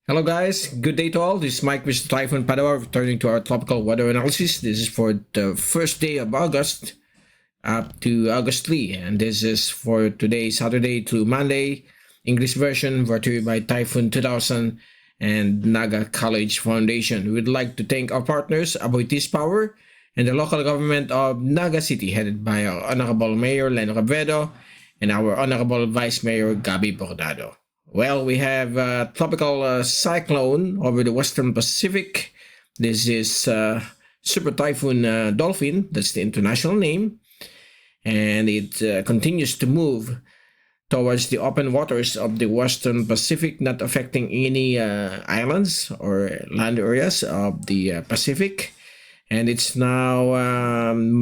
Hello guys, good day to all. This is Mike, Mr. Typhoon Padua, returning to our tropical weather analysis. This is for the first day of August up to August 3, and this is for today, Saturday to Monday, English version, brought to you by Typhoon 2000 and Naga College Foundation. We would like to thank our partners, Aboitiz Power, and the local government of Naga City, headed by our Honorable Mayor Leno Ravedo and our Honorable Vice Mayor Gabi Bordado. Well, we have a tropical cyclone over the Western Pacific. This is Super Typhoon Dolphin, that's the international name, and it continues to move towards the open waters of the Western Pacific, not affecting any islands or land areas of the Pacific. And it's now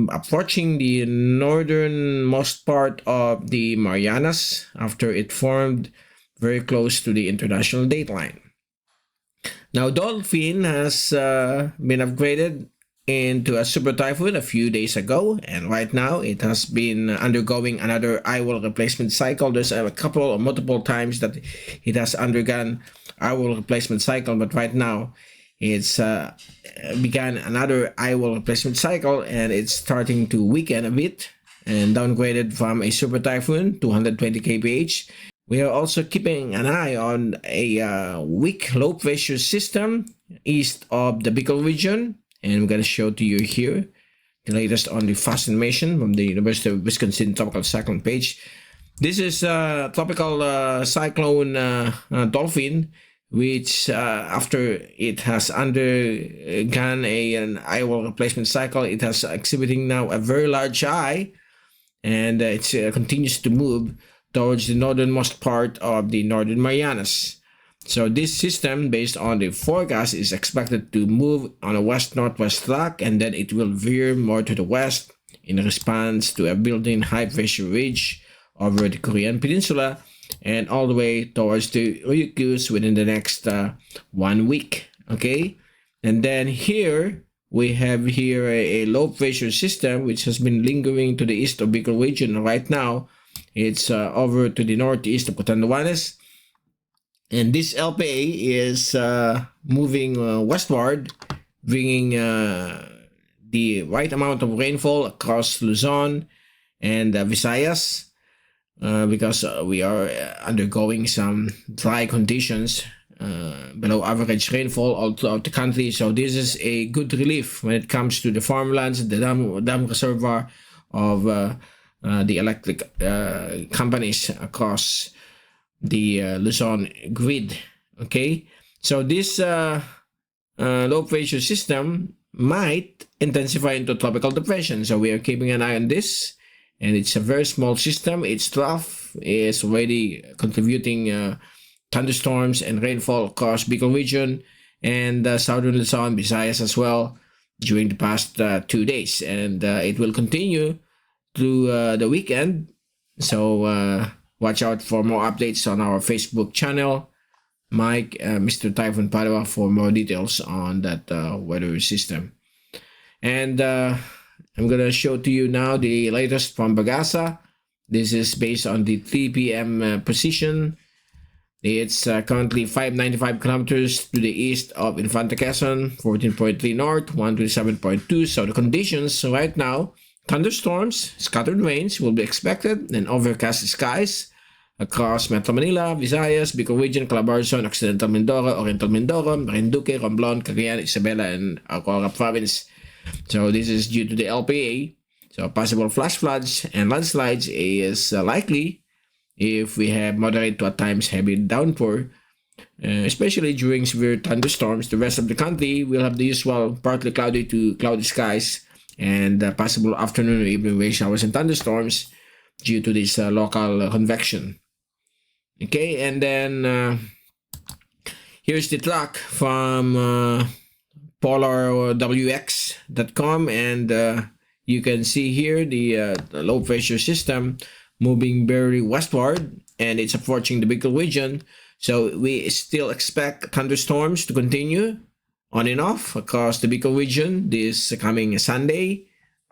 approaching the northernmost part of the Marianas after it formed very close to the international dateline. Now, Dolphin has been upgraded into a super typhoon a few days ago, and right now it has been undergoing another eye-wall replacement cycle. There's a couple or multiple times that it has undergone eye-wall replacement cycle, but right now it's began another eye-wall replacement cycle, and it's starting to weaken a bit and downgraded from a super typhoon, 220 kph. We are also keeping an eye on a weak low pressure system east of the Bicol Region, and I'm going to show to you here the latest on the fast animation from the University of Wisconsin Tropical Cyclone page. This is tropical cyclone Dolphin, which after it has undergone an eye wall replacement cycle, it has exhibiting now a very large eye, and it continues to move towards the northernmost part of the northern Marianas. So this system, based on the forecast, is expected to move on a west-northwest track, and then it will veer more to the west in response to a building high-pressure ridge over the Korean Peninsula and all the way towards the Ryukyus within the next 1 week. Okay, and then here we have here a low-pressure system which has been lingering to the east of Bicol Region right now. It's over to the northeast of Catanduanes, and this LPA is moving westward, bringing the right amount of rainfall across Luzon and Visayas, because we are undergoing some dry conditions, below average rainfall all throughout the country. So this is a good relief when it comes to the farmlands, the dam reservoir of the electric companies across the Luzon grid. Okay, so this low pressure system might intensify into tropical depression, so we are keeping an eye on this, and it's a very small system. Its trough is already contributing thunderstorms and rainfall across Bicol Region and southern Luzon, Visayas as well during the past 2 days, and it will continue through the weekend. So watch out for more updates on our Facebook channel, Mike, Mr. Typhoon Padua, for more details on that weather system. And I'm gonna show to you now the latest from Bagasa. This is based on the 3 p.m. position. It's currently 595 kilometers to the east of Infante Quezon, 14.3 north, 127.2. So the conditions right now: thunderstorms, scattered rains will be expected, and overcast skies across Metro Manila, Visayas, Bicol Region, Calabarzon, Occidental Mindoro, Oriental Mindoro, Marinduque, Romblon, Cagayan, Isabela, and Aurora Province. So this is due to the LPA. So possible flash floods and landslides is likely if we have moderate to at times heavy downpour, especially during severe thunderstorms. The rest of the country will have the usual partly cloudy to cloudy skies and possible afternoon or evening rain showers and thunderstorms due to this local convection. Okay, and then here's the track from polarwx.com, and you can see here the low pressure system moving very westward, and it's approaching the Bicol Region. So we still expect thunderstorms to continue on and off across the Bicol Region this coming Sunday,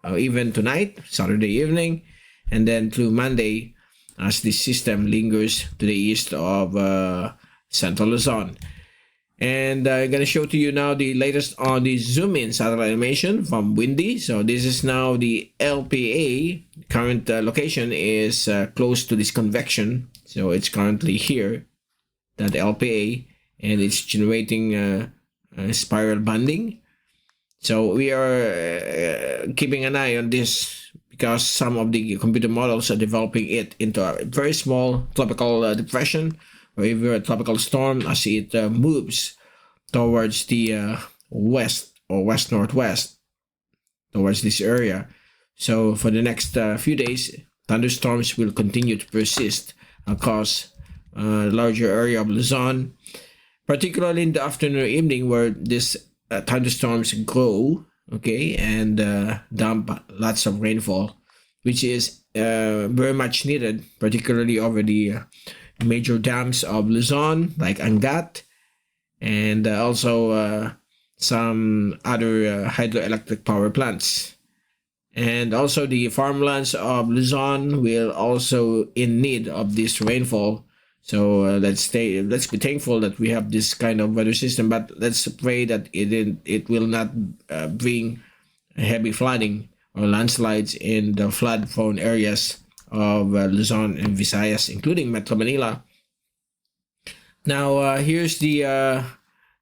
even tonight, Saturday evening, and then through Monday as the system lingers to the east of Central Luzon. And I'm going to show to you now the latest on the zoom in satellite animation from Windy. So this is now the LPA. Current location is close to this convection. So it's currently here, that LPA, and it's generating spiral banding. So we are keeping an eye on this because some of the computer models are developing it into a very small tropical depression or even a tropical storm as it moves towards the west or west-northwest towards this area. So for the next few days, thunderstorms will continue to persist across a larger area of Luzon, particularly in the afternoon or evening where these thunderstorms grow, okay, and dump lots of rainfall, which is very much needed, particularly over the major dams of Luzon, like Angat, and also some other hydroelectric power plants. And also the farmlands of Luzon will also in need of this rainfall. So let's be thankful that we have this kind of weather system, but let's pray that it will not bring heavy flooding or landslides in the flood-prone areas of Luzon and Visayas, including Metro Manila. Now, here's the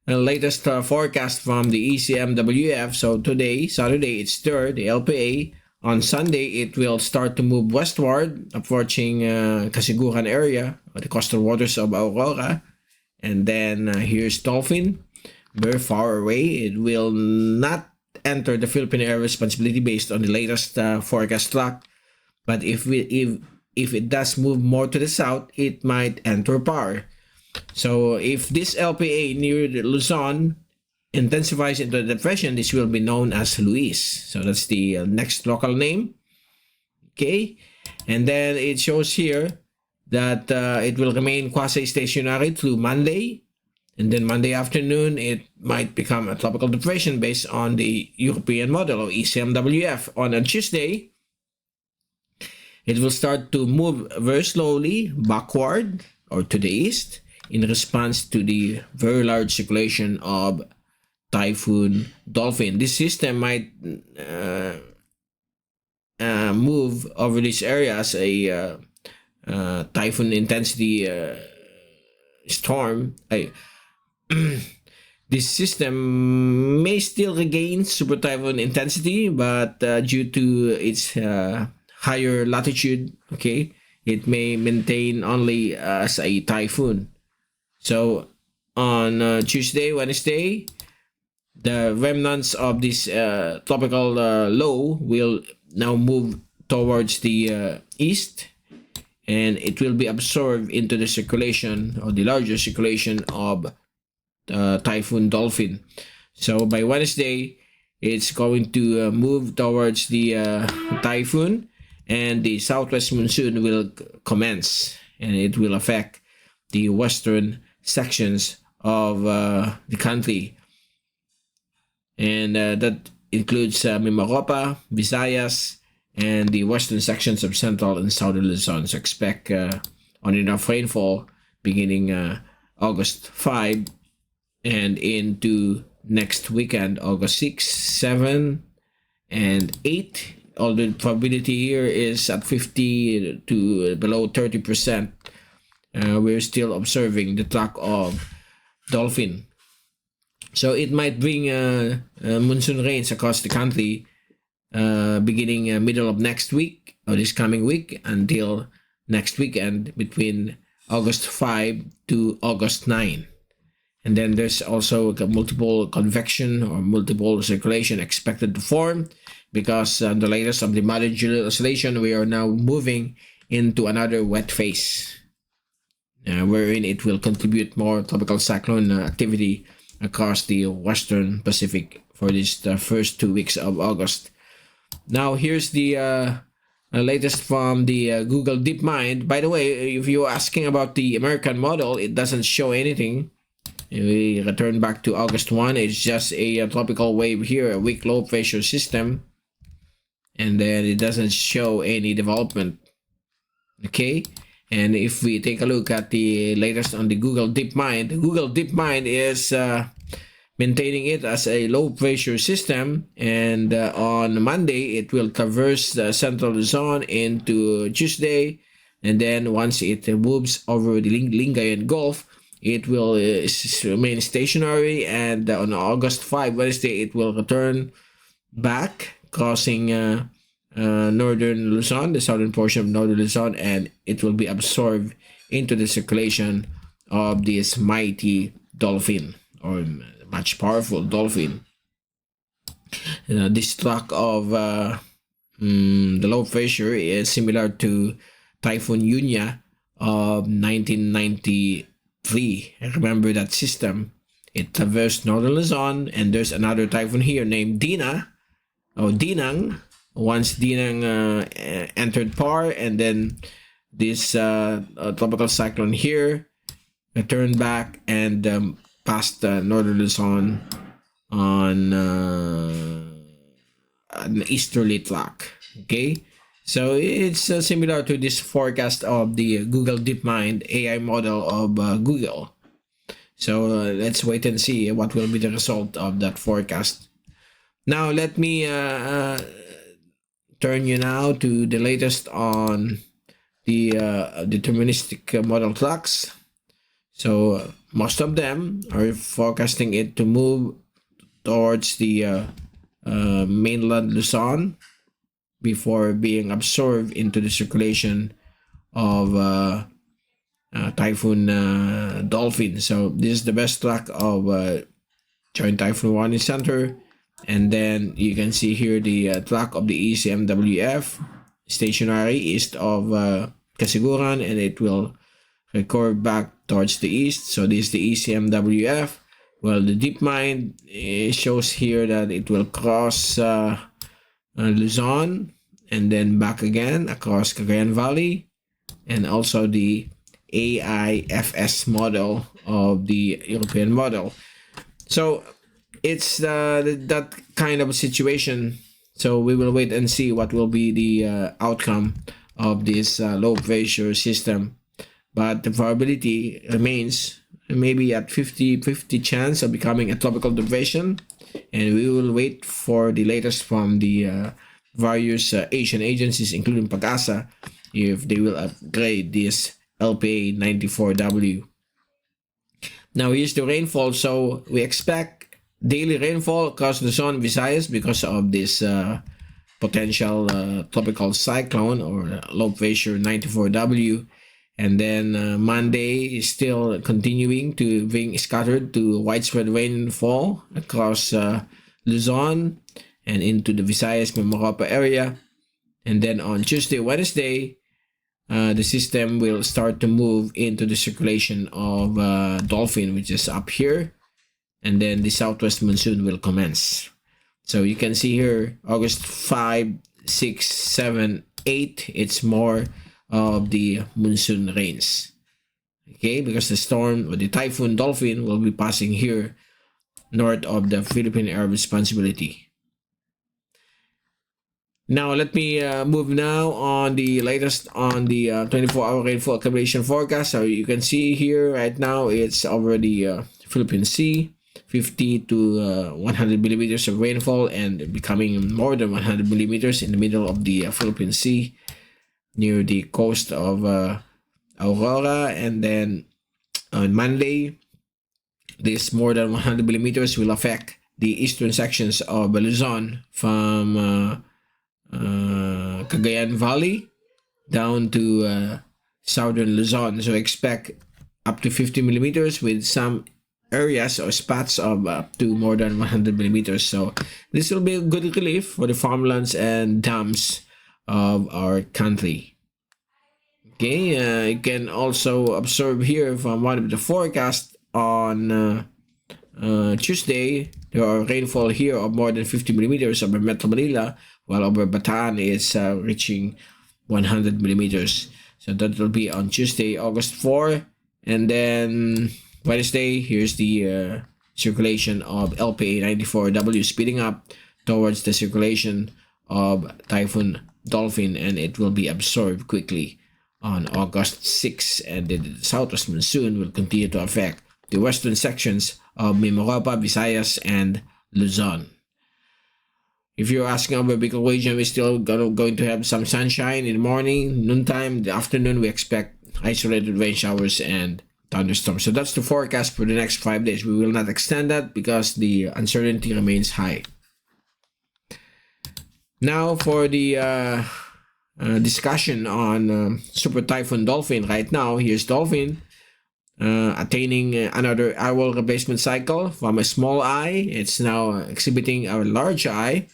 latest forecast from the ECMWF. So today, Saturday, it's 3rd, the LPA. On Sunday, it will start to move westward, approaching Kasiguran area, or the coastal waters of Aurora. And then here's Dolphin, very far away. It will not enter the Philippine Air Responsibility based on the latest forecast track. But if it does move more to the south, it might enter PAR. So if this LPA near Luzon intensifies into a depression, this will be known as Luis. So that's the next local name. Okay. And then it shows here that it will remain quasi-stationary through Monday. And then Monday afternoon, it might become a tropical depression based on the European model or ECMWF. On a Tuesday, it will start to move very slowly backward or to the east in response to the very large circulation of Typhoon Dolphin. This system might move over this area as a typhoon intensity storm. This system may still regain super typhoon intensity, but due to its higher latitude, okay, it may maintain only as a typhoon. So on Tuesday, Wednesday, the remnants of this tropical low will now move towards the east, and it will be absorbed into the circulation or the larger circulation of Typhoon Dolphin. So by Wednesday, it's going to move towards the typhoon, and the southwest monsoon will commence, and it will affect the western sections of the country. And that includes MiMaRoPa, Visayas, and the western sections of central and southern Luzon. So expect on enough rainfall beginning August 5 and into next weekend, August 6, 7, and 8. Although the probability here is at 50 to below 30%. We're still observing the track of Dolphin. So it might bring monsoon rains across the country beginning middle of next week or this coming week until next weekend between August 5 to August 9. And then there's also multiple convection or multiple circulation expected to form because the latest of the moderate Julian oscillation, we are now moving into another wet phase wherein it will contribute more tropical cyclone activity across the western Pacific for this first 2 weeks of August. Now here's the latest from the Google DeepMind. By the way, if you're asking about the American model, it doesn't show anything. We return back to August 1. It's just a tropical wave here, a weak low pressure system, and then it doesn't show any development. Okay, And if we take a look at the latest on the Google DeepMind is maintaining it as a low pressure system, and on Monday it will traverse the central Luzon into Tuesday, and then once it moves over the Lingayen Gulf, it will remain stationary, and on August 5, Wednesday, it will return back, crossing northern Luzon, the southern portion of northern Luzon, and it will be absorbed into the circulation of this mighty dolphin, or much powerful dolphin. This track of the low pressure is similar to Typhoon Yunya of 1993. I remember that system. It traversed northern Luzon, and there's another typhoon here named Dinang. Once Dinang entered PAR, and then this tropical cyclone here turned back and passed northern Luzon on an easterly track. Okay, so it's similar to this forecast of the Google DeepMind AI model of Google. So let's wait and see what will be the result of that forecast. Now let me turn you now to the latest on the deterministic model tracks. So most of them are forecasting it to move towards the mainland Luzon before being absorbed into the circulation of Typhoon Dolphin. So this is the best track of Joint Typhoon Warning Center. And then you can see here the track of the ECMWF, stationary east of Kasiguran, and it will curve back towards the east. So this is the ECMWF. Well, the DeepMind shows here that it will cross Luzon and then back again across Cagayan Valley, and also the AIFS model of the European model. So it's that kind of situation. So we will wait and see what will be the outcome of this low pressure system. But the probability remains maybe at 50-50 chance of becoming a tropical depression, and we will wait for the latest from the various Asian agencies, including Pag-asa, if they will upgrade this LPA 94W. Now here's the rainfall. So we expect daily rainfall across Luzon, Visayas because of this potential tropical cyclone or low pressure 94W. And then Monday is still continuing to bring scattered to widespread rainfall across Luzon and into the Visayas, MiMaRoPa area. And then on Tuesday, Wednesday, the system will start to move into the circulation of Dolphin, which is up here. And then the southwest monsoon will commence. So you can see here, August 5, 6, 7, 8, it's more of the monsoon rains. Okay, because the storm or the Typhoon Dolphin will be passing here north of the Philippine Air Responsibility. Now let me move now on the latest on the 24-hour rainfall accumulation forecast. So you can see here right now it's over the Philippine Sea, 50 to 100 millimeters of rainfall, and becoming more than 100 millimeters in the middle of the Philippine Sea near the coast of Aurora. And then on Monday, this more than 100 millimeters will affect the eastern sections of Luzon from Cagayan Valley down to southern Luzon. So expect up to 50 millimeters with some areas or spots of up to more than 100 millimeters. So this will be a good relief for the farmlands and dams of our country. Okay, you can also observe here from one of the forecasts on Tuesday, there are rainfall here of more than 50 millimeters over Metro Manila, while over Bataan is reaching 100 millimeters. So that will be on Tuesday, August 4. And then Wednesday, here's the circulation of LPA 94W speeding up towards the circulation of Typhoon Dolphin, and it will be absorbed quickly on August 6, and the southwest monsoon will continue to affect the western sections of MiMaRoPa, Visayas, and Luzon. If you're asking about Bicol Region, we're still going to have some sunshine in the morning, noontime, the afternoon. We expect isolated rain showers and thunderstorms. So that's the forecast for the next 5 days. We will not extend that because the uncertainty remains high. Now for the discussion on Super Typhoon Dolphin. Right now, here's Dolphin attaining another hour replacement cycle from a small eye. It's now exhibiting a large eye,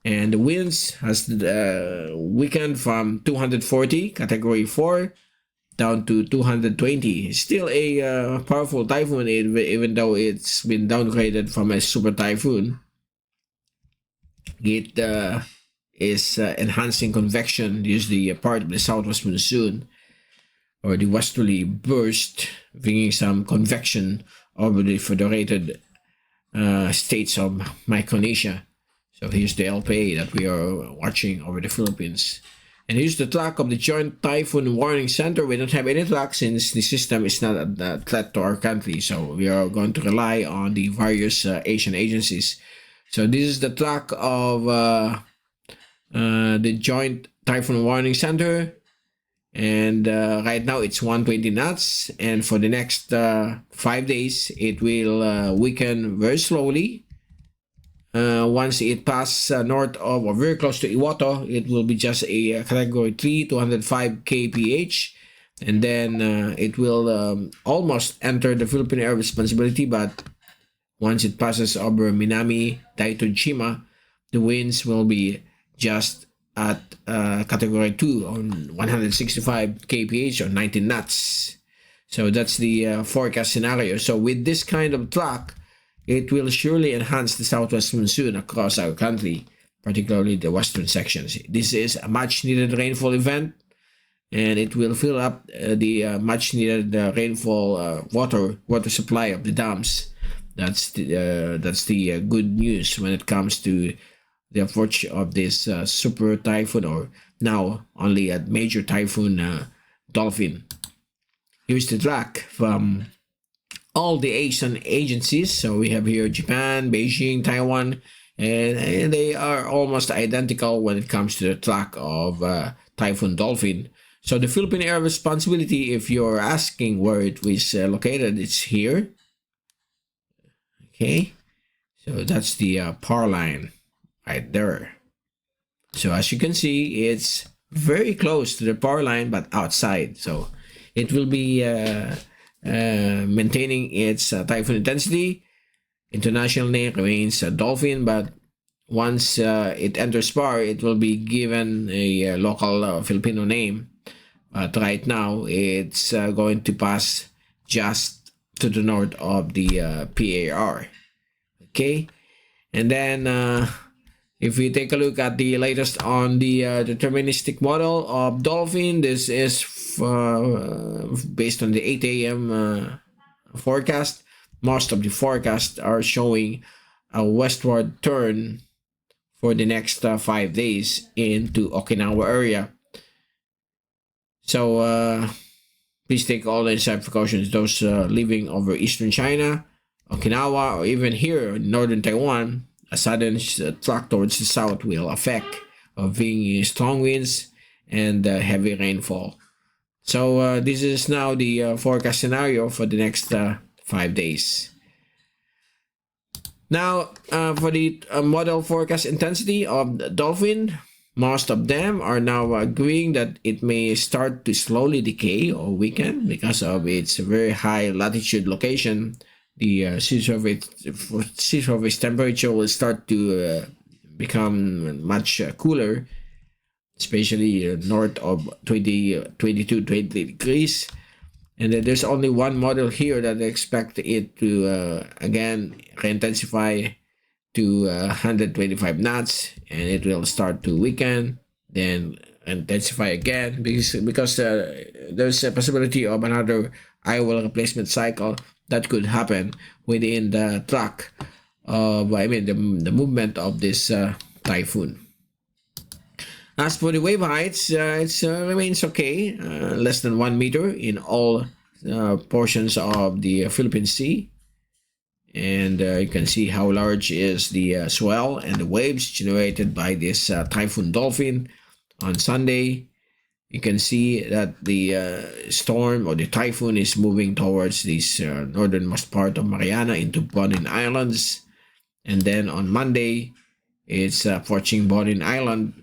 and the winds has weakened from 240 category 4 down to 220. Still a powerful typhoon, even though it's been downgraded from a super typhoon. It is enhancing convection. This is the part of the southwest monsoon or the westerly burst, bringing some convection over the federated states of Micronesia. So here's the LPA that we are watching over the Philippines. And here's the track of the Joint Typhoon Warning Center. We don't have any track since the system is not a threat to our country. So we are going to rely on the various Asian agencies. So this is the track of the Joint Typhoon Warning Center. And right now it's 120 knots. And for the next 5 days, it will weaken very slowly. Once it passes north of or very close to Iwato, it will be just a category 3, 205 kph, and then it will almost enter the Philippine Air Responsibility. But once it passes over Minami Daitujima, the winds will be just at category 2 on 165 kph or 19 knots. So that's the forecast scenario. So with this kind of track, it will surely enhance the southwest monsoon across our country, particularly the western sections. This is a much-needed rainfall event, and it will fill up the much-needed rainfall water supply of the dams. That's the good news when it comes to the approach of this super typhoon, or now only a major typhoon, Dolphin. Here's the track from all the Asian agencies. So we have here Japan, Beijing, Taiwan, and they are almost identical when it comes to the track of Typhoon Dolphin. So the Philippine Air Responsibility, if you're asking where it is located, it's here. Okay, so that's the power line right there. So as you can see, it's very close to the power line, but outside. So it will be maintaining its typhoon intensity. International name remains Dolphin, but once it enters power, it will be given a local Filipino name. But right now, it's going to pass just to the north of the PAR. Okay, and then if we take a look at the latest on the deterministic model of Dolphin, this is based on the 8 a.m. Forecast. Most of the forecasts are showing a westward turn for the next 5 days into Okinawa area. So please take all the necessary precautions. Those living over eastern China, Okinawa, or even here in northern Taiwan, a sudden track towards the south will affect being strong winds and heavy rainfall. So this is now the forecast scenario for the next 5 days. Now, for the model forecast intensity of the Dolphin, most of them are now agreeing that it may start to slowly decay or weaken because of its very high latitude location. The sea surface temperature will start to become much cooler, especially north of 22-23 degrees. And then there's only one model here that expect it to again intensify to 125 knots, and it will start to weaken, then intensify again because there's a possibility of another IOL replacement cycle that could happen within the track of the movement of this typhoon. As for the wave heights, it remains okay, less than 1 meter in all portions of the Philippine Sea. And you can see how large is the swell and the waves generated by this Typhoon Dolphin on Sunday. You can see that the storm or the typhoon is moving towards this northernmost part of Mariana into Bonin Islands. And then on Monday, it's approaching Bonin Island.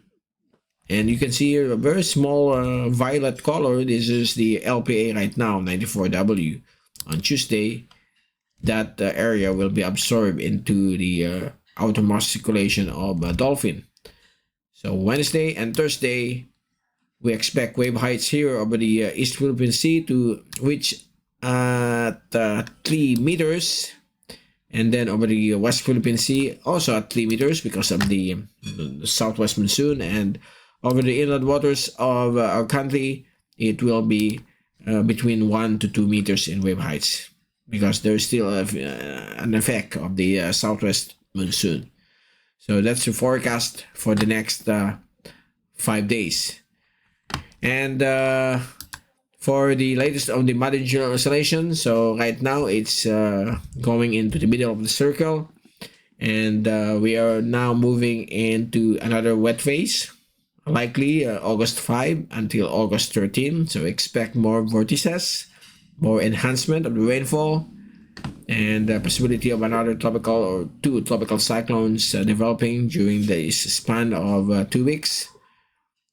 And you can see here a very small violet color. This is the LPA right now, 94W. On Tuesday, that area will be absorbed into the outermost circulation of Dolphin. So Wednesday and Thursday, we expect wave heights here over the East Philippine Sea to reach at 3 meters. And then over the West Philippine Sea, also at 3 meters because of the southwest monsoon. And over the inland waters of our country, it will be between 1 to 2 meters in wave heights because there's still an effect of the southwest monsoon. So that's the forecast for the next 5 days. And for the latest of the modern general oscillation, so right now it's going into the middle of the circle, and we are now moving into another wet phase, likely August 5 until August 13. So expect more vortices, more enhancement of the rainfall, and the possibility of another tropical or 2 tropical cyclones developing during this span of 2 weeks.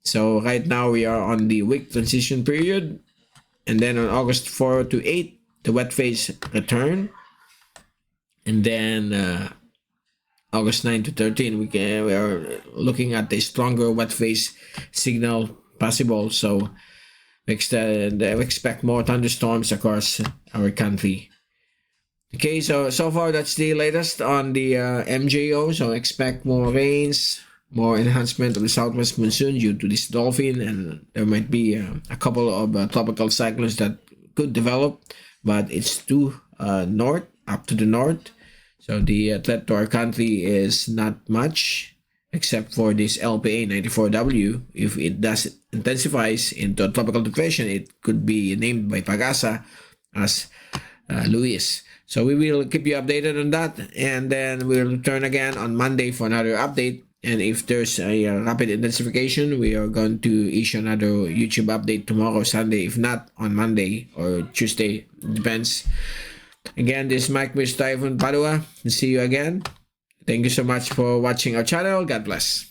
So right now we are on the week transition period, and then on August 4 to 8, the wet phase return, and then August 9 to 13, we are looking at a stronger wet phase signal possible. So we expect more thunderstorms across our country. Okay, so far that's the latest on the MJO. So expect more rains, more enhancement of the southwest monsoon due to this dolphin, and there might be a couple of tropical cyclones that could develop, but it's too north, up to the north. So the threat to our country is not much, except for this LPA 94W. If it does intensifies into a tropical depression, it could be named by Pagasa as Luis. So we will keep you updated on that, and then we'll return again on Monday for another update. And if there's a rapid intensification, we are going to issue another YouTube update tomorrow, Sunday. If not, on Monday or Tuesday. Depends. Again, this is Mike with Typhoon Padua. See you again. Thank you so much for watching our channel. God bless.